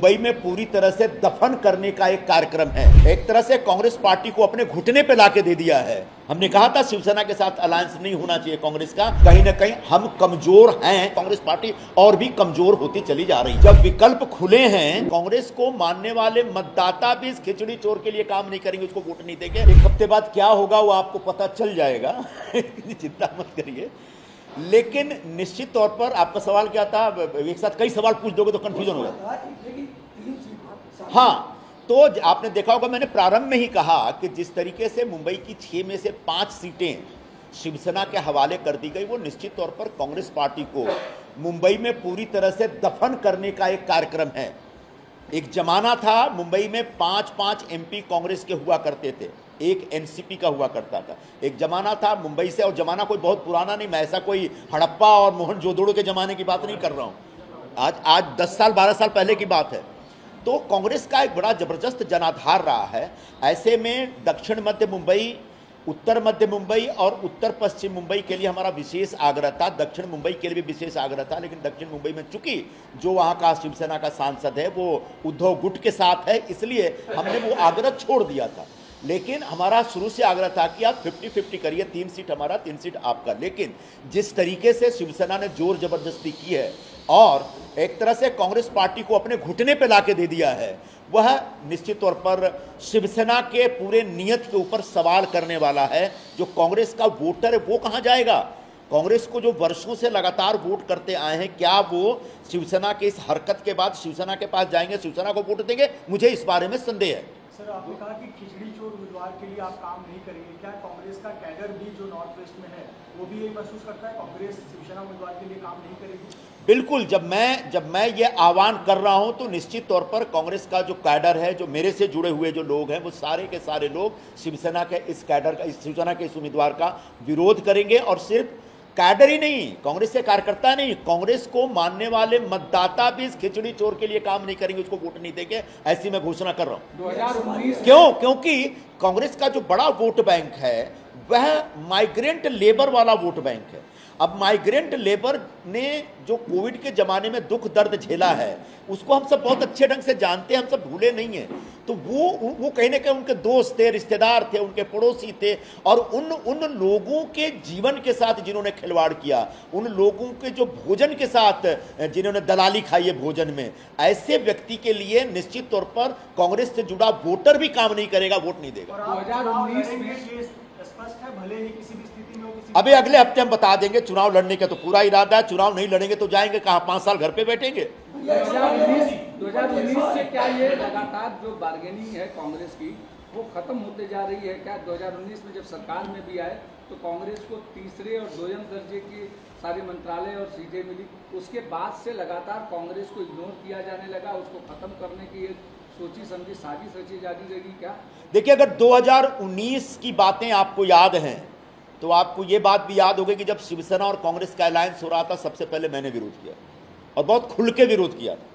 मुंबई में पूरी तरह से दफन करने का एक कार्यक्रम है। एक तरह से कांग्रेस पार्टी को अपने घुटने पे लाके दे दिया है। हमने कहा था शिवसेना के साथ अलायंस नहीं होना चाहिए कांग्रेस का, कहीं ना कहीं हम कमजोर हैं, कांग्रेस पार्टी और भी कमजोर होती चली जा रही। जब विकल्प खुले हैं, कांग्रेस को मानने वाले मतदाता भी इस खिचड़ी चोर के लिए काम नहीं करेंगे, उसको वोट नहीं देंगे। एक हफ्ते बाद क्या होगा वो आपको पता चल जाएगा चिंता मत करिए। लेकिन निश्चित तौर पर आपका सवाल क्या था, एक साथ कई सवाल पूछ दोगे तो कंफ्यूजन हो जाएगा। हाँ, तो आपने देखा होगा मैंने प्रारंभ में ही कहा कि जिस तरीके से मुंबई की 6 में से 5 सीटें शिवसेना के हवाले कर दी गई, वो निश्चित तौर पर कांग्रेस पार्टी को मुंबई में पूरी तरह से दफन करने का एक कार्यक्रम है। एक जमाना था मुंबई में 5-5 एमपी कांग्रेस के हुआ करते थे, एक एनसीपी का हुआ करता था। एक जमाना था मुंबई से, और जमाना कोई बहुत पुराना नहीं, मैं ऐसा कोई हड़प्पा और मोहनजोदड़ो के जमाने की बात नहीं कर रहा हूँ, आज 10 साल 12 साल पहले की बात है। तो कांग्रेस का एक बड़ा जबरदस्त जनाधार रहा है। ऐसे में दक्षिण मध्य मुंबई, उत्तर मध्य मुंबई और उत्तर पश्चिम मुंबई के लिए हमारा विशेष आग्रह था, दक्षिण मुंबई के लिए भी विशेष आग्रह था। लेकिन दक्षिण मुंबई में चूंकि जो वहाँ का शिवसेना का सांसद है वो उद्धव गुट के साथ है, इसलिए हमने वो आग्रह छोड़ दिया था। लेकिन हमारा शुरू से आग्रह था कि आप 50-50 करिए, 3 सीट हमारा 3 सीट आपका। लेकिन जिस तरीके से शिवसेना ने जोर जबरदस्ती की है और एक तरह से कांग्रेस पार्टी को अपने घुटने पे लाके दे दिया है, वह निश्चित तौर पर शिवसेना के पूरे नियत के ऊपर सवाल करने वाला है। जो कांग्रेस का वोटर है वो कहां जाएगा? कांग्रेस को जो वर्षों से लगातार वोट करते आए हैं, क्या वो शिवसेना के इस हरकत के बाद शिवसेना के पास जाएंगे, शिवसेना को वोट देंगे? मुझे इस बारे में संदेह है। सर, आपने कहा कि खिचड़ी चोर उम्मीदवार के लिए आप काम नहीं करेंगे, क्या कांग्रेस का कैडर भी जो नॉर्थ वेस्ट में है वो भी यही महसूस करता है कांग्रेस शिवसेना उम्मीदवार के लिए काम नहीं करेगी? बिल्कुल, जब मैं ये आह्वान कर रहा हूं तो निश्चित तौर पर कांग्रेस का जो कैडर है, जो मेरे से जुड़े हुए जो लोग हैं, वो सारे के सारे लोग शिवसेना के इस कैडर का, शिवसेना के इस उम्मीदवार का विरोध करेंगे। और सिर्फ कैडर ही नहीं, कांग्रेस के कार्यकर्ता नहीं, कांग्रेस को मानने वाले मतदाता भी इस खिचड़ी चोर के लिए काम नहीं करेंगे, उसको वोट नहीं देंगे, ऐसी मैं घोषणा कर रहा हूं। 2019 क्योंकि कांग्रेस का जो बड़ा वोट बैंक है वह माइग्रेंट लेबर वाला वोट बैंक है। अब माइग्रेंट लेबर ने जो कोविड के जमाने में दुख दर्द झेला है, उसको हम सब बहुत अच्छे ढंग से जानते हैं, हम सब भूले नहीं हैं। तो वो कहीं ना कहीं उनके दोस्त थे, रिश्तेदार थे, उनके पड़ोसी थे, और उन लोगों के जीवन के साथ जिन्होंने खिलवाड़ किया, उन लोगों के जो भोजन के साथ जिन्होंने दलाली खाई है भोजन में, ऐसे व्यक्ति के लिए निश्चित तौर पर कांग्रेस से जुड़ा वोटर भी काम नहीं करेगा, वोट नहीं देगा। 2019 में स्पष्ट है, भले ही किसी भी स्थिति में अभी अगले हफ्ते हम बता देंगे। चुनाव लड़ने का तो पूरा इरादा है, चुनाव नहीं लड़ेंगे तो जाएंगे कहाँ, 5 साल घर पे बैठेंगे। 2019 से क्या ये लगातार जो बार्गेनिंग है कांग्रेस की वो खत्म होते जा रही है क्या? 2019 में जब सरकार में भी आए तो कांग्रेस को तीसरे और दोयम दर्जे के सारे मंत्रालय और सीटें मिली, उसके बाद से लगातार कांग्रेस को इग्नोर किया जाने लगा, उसको खत्म करने की एक सोची समझी साजिश रची जाती रहेगी क्या? देखिए, अगर 2019 की बातें आपको याद हैं तो आपको ये बात भी याद होगी कि जब शिवसेना और कांग्रेस का अलायंस हो रहा था, सबसे पहले मैंने विरोध किया और बहुत खुल के विरोध किया था।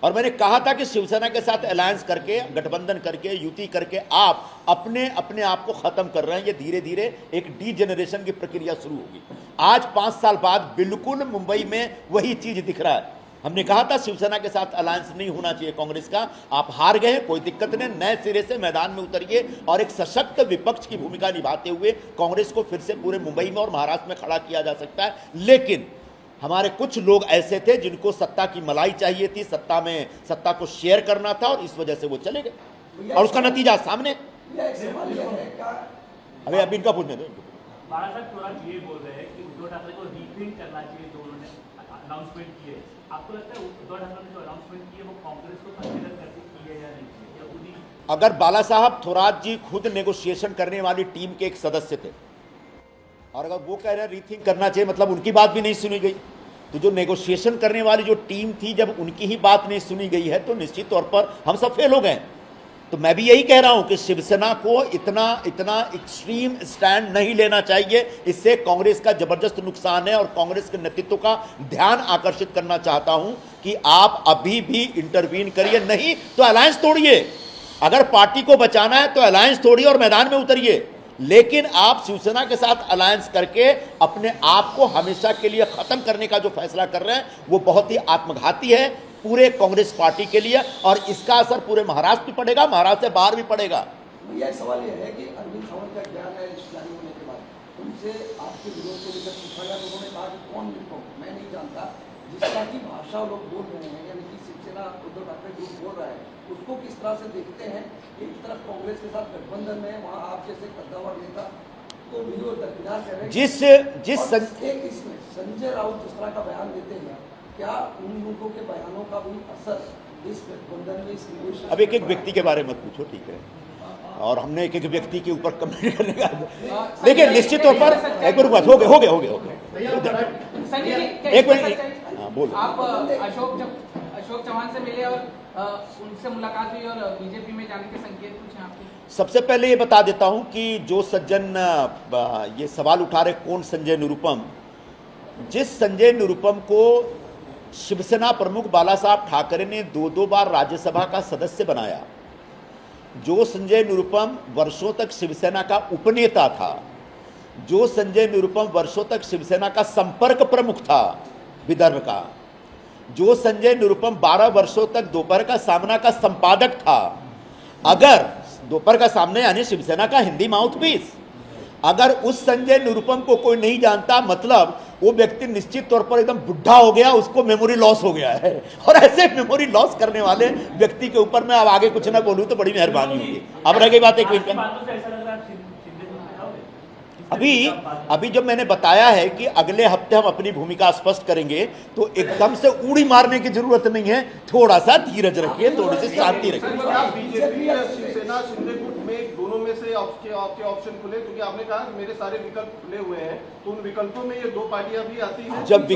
और मैंने कहा था कि शिवसेना के साथ अलायंस करके, गठबंधन करके, युति करके आप अपने आप को खत्म कर रहे हैं। ये धीरे धीरे एक डीजेनरेशन की प्रक्रिया शुरू होगी। आज 5 साल बाद बिल्कुल मुंबई में वही चीज दिख रहा है। हमने कहा था शिवसेना के साथ अलायंस नहीं होना चाहिए कांग्रेस का, आप हार गए, कोई दिक्कत नहीं, नए सिरे से मैदान में उतरिए और एक सशक्त विपक्ष की भूमिका निभाते हुए कांग्रेस को फिर से पूरे मुंबई में और महाराष्ट्र में खड़ा किया जा सकता है। लेकिन हमारे कुछ लोग ऐसे थे जिनको सत्ता की मलाई चाहिए थी, सत्ता को शेयर करना था, और इस वजह से वो चले गए और उसका नतीजा सामने। अभी इनका पूछने दो। ये बोल रहे हैं कि उद्धव ठाकरे को रीथिंक करना चाहिए जो उन्होंने अनाउंसमेंट किए। आपको लगता है उद्धव ठाकरे ने जो अनाउंसमेंट किए वो कांग्रेस को कंसीडर करके किए या नहीं? अगर बाला साहब थोराट जी खुद नेगोशिएशन करने वाली टीम के एक सदस्य थे और अगर वो कह रहे हैं रीथिंक करना चाहिए, मतलब उनकी बात भी नहीं सुनी गई, तो जो नेगोशिएशन करने वाली जो टीम थी, जब उनकी ही बात नहीं सुनी गई है तो निश्चित तौर पर हम सब फेल हो गए। तो मैं भी यही कह रहा हूं कि शिवसेना को इतना एक्सट्रीम स्टैंड नहीं लेना चाहिए, इससे कांग्रेस का जबरदस्त नुकसान है। और कांग्रेस के नेतृत्व का ध्यान आकर्षित करना चाहता हूं कि आप अभी भी इंटरवीन करिए, नहीं तो अलायंस तोड़िए। अगर पार्टी को बचाना है तो अलायंस तोड़िए और मैदान में उतरिए, लेकिन आप शिवसेना के साथ अलायंस करके अपने आप को हमेशा के लिए खत्म करने का जो फैसला कर रहे हैं वो बहुत ही आत्मघाती है। पूरे कांग्रेस पार्टी के लिए, और इसका असर पूरे महाराष्ट्र में पड़ेगा, महाराष्ट्र से बाहर भी पड़ेगा। भैया एक सवाल यह है कि अरविंद सावंत का बयान है जारी होने के बाद, उनसे आपके विरोध को लेकर पूछा गया तो उन्होंने कहा कि कौन लिखो मैं नहीं जानता, जिस तरह की भाषा लोग बोल रहे हैं, यानी कि शिवसेना उद्धव ठाकरे ग्रुप बोल रहा है, उसको किस तरह से देखते हैं? एक तरफ कांग्रेस के साथ गठबंधन में, वहाँ आप जैसे कद्दावर नेता तो वीडियो दरकिनार कर रहे हैं। इसमें संजय राउत जिस तरह का बयान देते हैं, क्या उन लोगों के बयानों का भी असर इस गठबंधन में, इस निवेश? अब एक व्यक्ति के बारे में मत पूछो, ठीक है, और हमने एक व्यक्ति के ऊपर कमेंट करने का, देखिए निश्चित तौर पर एक बार बात हो गए एक मिनट, हाँ बोलो। आप अशोक चौहान से मिले और उनसे मुलाकात हुई और बीजेपी में जाने के संकेत कुछ हैं आपके? सबसे पहले ये बता देता हूं कि जो सज्जन ये सवाल उठा रहे कौन संजय निरुपम, जिस संजय निरुपम को शिवसेना प्रमुख बाला साहब ठाकरे ने 2 बार राज्यसभा का सदस्य बनाया, जो संजय निरुपम वर्षों तक शिवसेना का उपनेता था, जो संजय निरुपम वर्षों तक शिवसेना का संपर्क प्रमुख था विदर्भ का, जो संजय निरुपम 12 वर्षों तक दोपहर का सामना का संपादक था, अगर दोपहर का सामने यानी शिवसेना का हिंदी माउथपीस, अगर उस संजय निरुपम को कोई नहीं जानता, मतलब वो व्यक्ति निश्चित तौर पर एकदम बुढ़ा हो गया, उसको मेमोरी लॉस हो गया है। और ऐसे मेमोरी लॉस करने वाले व्यक्ति के ऊपर मैं अब आगे कुछ ना बोलूं तो बड़ी मेहरबानी होगी। अब रह गई बात एक मिनट, अभी जो मैंने बताया है कि अगले हफ्ते हम अपनी भूमिका स्पष्ट करेंगे, तो एकदम से उड़ी मारने की जरूरत नहीं है, थोड़ा सा धीरज रखिए, थोड़ी सी शांति रखिए। बीजेपी या शिवसेना शिंदे गुट में दोनों में से आपके ऑप्शन खुले, क्योंकि आपने कहा कि मेरे सारे विकल्प खुले हुए हैं, तो उन विकल्पों में ये 2 पार्टियां भी आती हैं। जब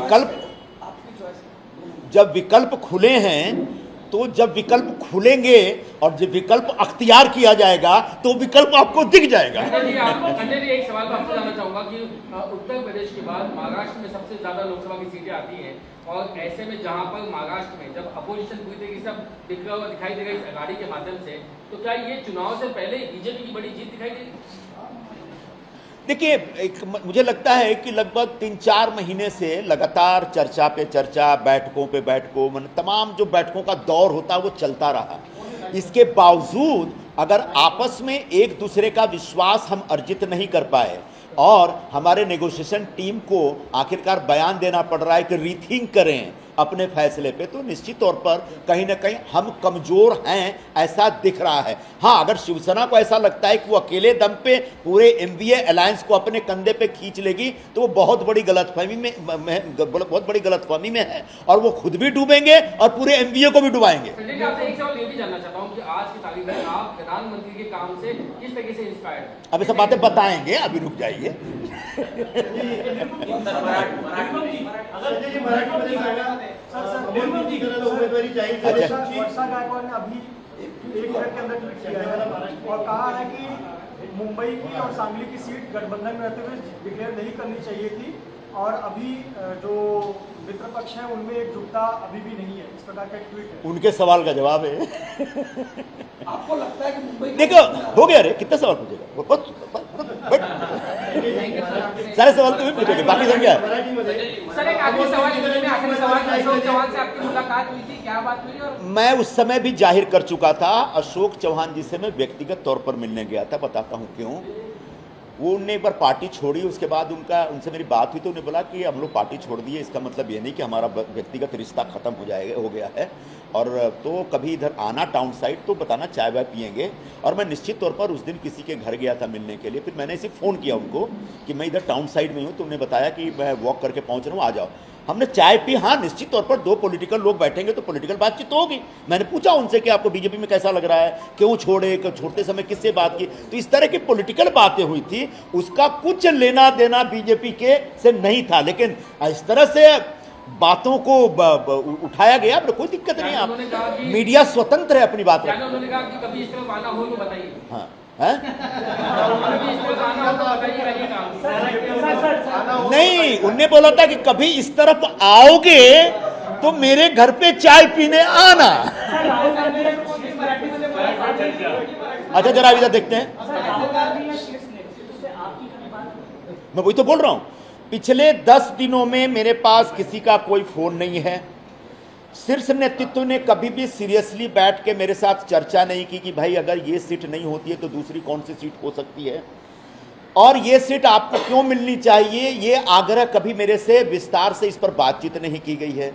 विकल्प खुले हैं, तो जब विकल्प खुलेंगे और जब विकल्प अख्तियार किया जाएगा तो विकल्प आपको दिख जाएगा। संजय जी एक सवाल मैं आपसे जानना चाहूंगा कि उत्तर प्रदेश के बाद महाराष्ट्र में सबसे ज्यादा लोकसभा की सीटें आती हैं, और ऐसे में जहां पर महाराष्ट्र में जब अपोजिशन पूरी तरीके से दिखाई देगा इस अघाड़ी के माध्यम से, तो क्या ये चुनाव से पहले बीजेपी की बड़ी जीत दिखाई देगी? देखिए, मुझे लगता है कि लगभग 3-4 महीने से लगातार चर्चा पे चर्चा, बैठकों पे बैठकों, तमाम जो बैठकों का दौर होता है वो चलता रहा। इसके बावजूद अगर आपस में एक दूसरे का विश्वास हम अर्जित नहीं कर पाए और हमारे नेगोशिएशन टीम को आखिरकार बयान देना पड़ रहा है कि रीथिंक करें अपने फैसले पे, तो निश्चित तौर पर कहीं ना कहीं हम कमजोर हैं ऐसा दिख रहा है। हाँ, अगर शिवसेना को ऐसा लगता है कि वो अकेले दम पे पूरे एमवीए अलायंस को अपने कंधे पे खींच लेगी, तो वो बहुत बड़ी गलतफहमी में है, और वो खुद भी डूबेंगे और पूरे एमवीए को भी डुबाएंगे। आपसे एक सवाल ये भी जानना चाहता हूँ कि आज की तारीख में आप प्रधानमंत्री के काम से किस तरीके से इंस्पायर्ड? अब ये सब बातें बताएंगे, अभी रुक जाइए। वर्षा गायकवाड़ ने अभी 1 मिनट के अंदर ट्वीट किया है और कहा है कि मुंबई की और सांगली की सीट गठबंधन में रहते हुए डिक्लेयर नहीं करनी चाहिए थी, और अभी जो मित्र पक्ष है उनमें एकजुटता अभी भी नहीं है, इस प्रकार का ट्वीट है। उनके सवाल का जवाब है। आपको लगता है कि मुंबई, देखो हो गया रे, कितना सवाल पूछेगा, सारे सवाल तो भी पूछोगे, बाकी सब क्या है? सर एक आखिरी सवाल, अशोक चौहान से आपकी मुलाकात हुई थी, क्या बात हुई? और मैं उस समय भी जाहिर कर चुका था, अशोक चौहान जी से मैं व्यक्तिगत तौर पर मिलने गया था, बताता हूँ क्यों। वो उनने एक बार पार्टी छोड़ी, उसके बाद उनसे मेरी बात हुई तो उन्होंने बोला कि हम लोग पार्टी छोड़ दिए, इसका मतलब ये नहीं कि हमारा व्यक्तिगत रिश्ता खत्म हो गया है, और तो कभी इधर आना टाउन साइड तो बताना, चाय वाय पियेंगे। और मैं निश्चित तौर पर उस दिन किसी के घर गया था मिलने के लिए, फिर मैंने इसे फ़ोन किया उनको कि मैं इधर टाउन साइड में हूँ, तो उन्होंने बताया कि मैं वॉक करके पहुँच रहा हूँ, आ जाओ। हमने चाय पी। हाँ, निश्चित तौर पर 2 पॉलिटिकल लोग बैठेंगे तो पॉलिटिकल बातचीत तो होगी। मैंने पूछा उनसे कि आपको बीजेपी में कैसा लग रहा है, क्यों छोड़ते समय किससे बात की, तो इस तरह की पॉलिटिकल बातें हुई थी, उसका कुछ लेना देना बीजेपी के से नहीं था, लेकिन इस तरह से बातों को उठाया गया, कोई दिक्कत नहीं है, आप मीडिया स्वतंत्र है अपनी बात रखने। उन्होंने कहा कि कभी इस तरह आना हो तो बताइए। हाँ, नहीं, उनने बोला था कि कभी इस तरफ आओगे तो मेरे घर पे चाय पीने आना। अच्छा, जरा इधर देखते हैं। मैं वही तो बोल रहा हूं, पिछले 10 दिनों में मेरे पास किसी का कोई फोन नहीं है, शीर्ष नेतृत्व ने कभी भी सीरियसली बैठ के मेरे साथ चर्चा नहीं की कि भाई अगर ये सीट नहीं होती है तो दूसरी कौन सी सीट हो सकती है और ये सीट आपको क्यों मिलनी चाहिए, ये आग्रह कभी मेरे से विस्तार से इस पर बातचीत नहीं की गई है।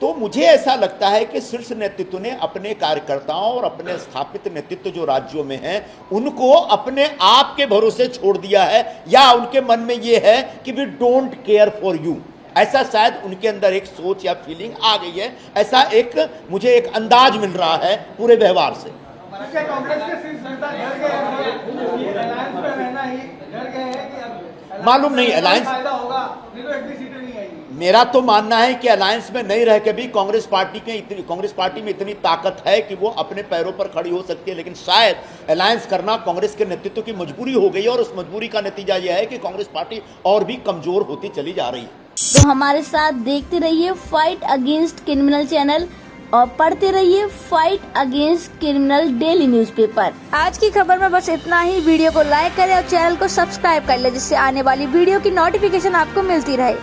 तो मुझे ऐसा लगता है कि शीर्ष नेतृत्व ने अपने कार्यकर्ताओं और अपने स्थापित नेतृत्व जो राज्यों में हैं उनको अपने आप के भरोसे छोड़ दिया है, या उनके मन में ये है कि we don't care for you, ऐसा शायद उनके अंदर एक सोच या फीलिंग आ गई है। ऐसा एक मुझे एक अंदाज मिल रहा है पूरे व्यवहार से। कांग्रेस के शीर्ष नेता डर गए हैं कि अलायंस में रहना ही डर गए हैं कि अब मालूम नहीं अलायंस फायदा होगा, नहीं तो इतनी सीटें नहीं आएंगी। मेरा तो मानना है कि अलायंस में नहीं रह के भी कांग्रेस पार्टी में इतनी ताकत है कि वो अपने पैरों पर खड़ी हो सकती है, लेकिन शायद अलायंस करना कांग्रेस के नेतृत्व की मजबूरी हो गई है और उस मजबूरी का नतीजा यह है कि कांग्रेस पार्टी और भी कमजोर होती चली जा रही है। तो हमारे साथ देखते रहिए फाइट अगेंस्ट क्रिमिनल चैनल और पढ़ते रहिए fight against criminal daily newspaper. आज की खबर में बस इतना ही। वीडियो को लाइक करें और चैनल को सब्सक्राइब कर लें जिससे आने वाली वीडियो की नोटिफिकेशन आपको मिलती रहे।